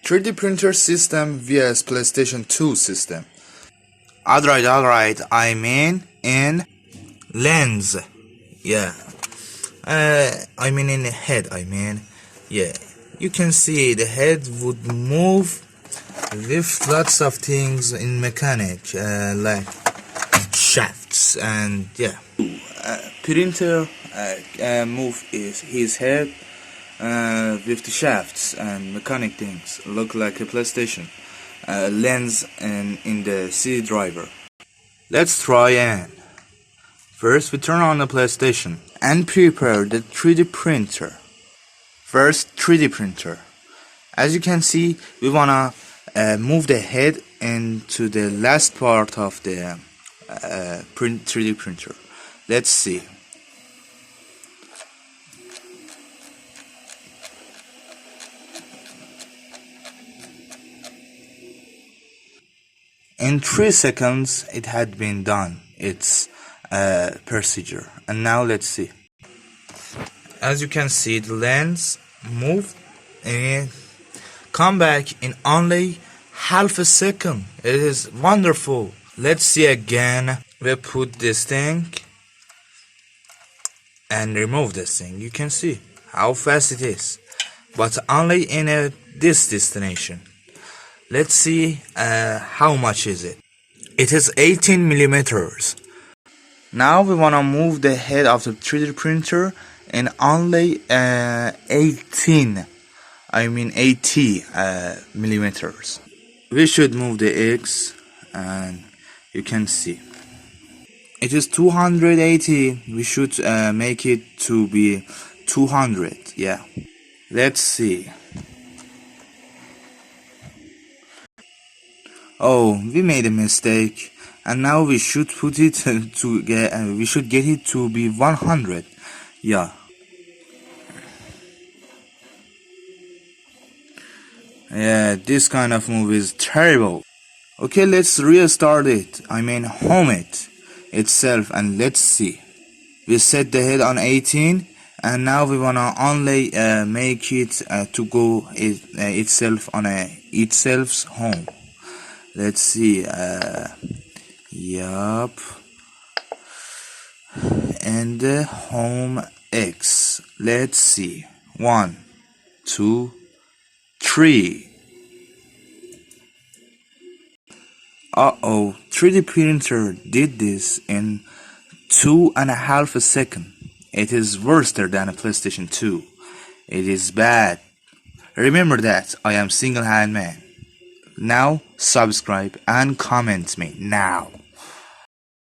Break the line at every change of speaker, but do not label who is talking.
3D printer system vs PlayStation 2 system.
Alright, I mean in lens. Yeah. I mean in the head, yeah. You can see the head would move with lots of things in mechanic, like shafts and yeah. Printer move his head with the shafts and mechanic things, look like a PlayStation lens and in the C driver. Let's try and first we turn on the PlayStation and prepare the 3D printer. First 3D printer. As you can see, we wanna move the head into the last part of the 3D printer. Let's see. In 3 seconds it had been done, its procedure. And now let's see. As you can see, the lens moved and come back in only half a second. It is wonderful. Let's see again. We put this thing and remove this thing. You can see how fast it is, but only in this destination. Let's see how much is it. It is 18 millimeters. Now we wanna move the head of the 3D printer in only 80 millimeters. We should move the X and you can see it is 280. We should make it to be 200. Yeah, let's see. Oh, we made a mistake, and now we should put it to get. We should get it to be 100. Yeah. Yeah, this kind of move is terrible. Okay, let's restart it. Home it itself, and let's see. We set the head on 18, and now we wanna only make it to go itself on itself's home. Let's see. Yup. And the home X. Let's see. 1, 2, 3. Uh-oh, 3D printer did this in 2.5 seconds. It is worse than a PlayStation 2. It is bad. Remember that I am single-hand man. Now subscribe and comment me now.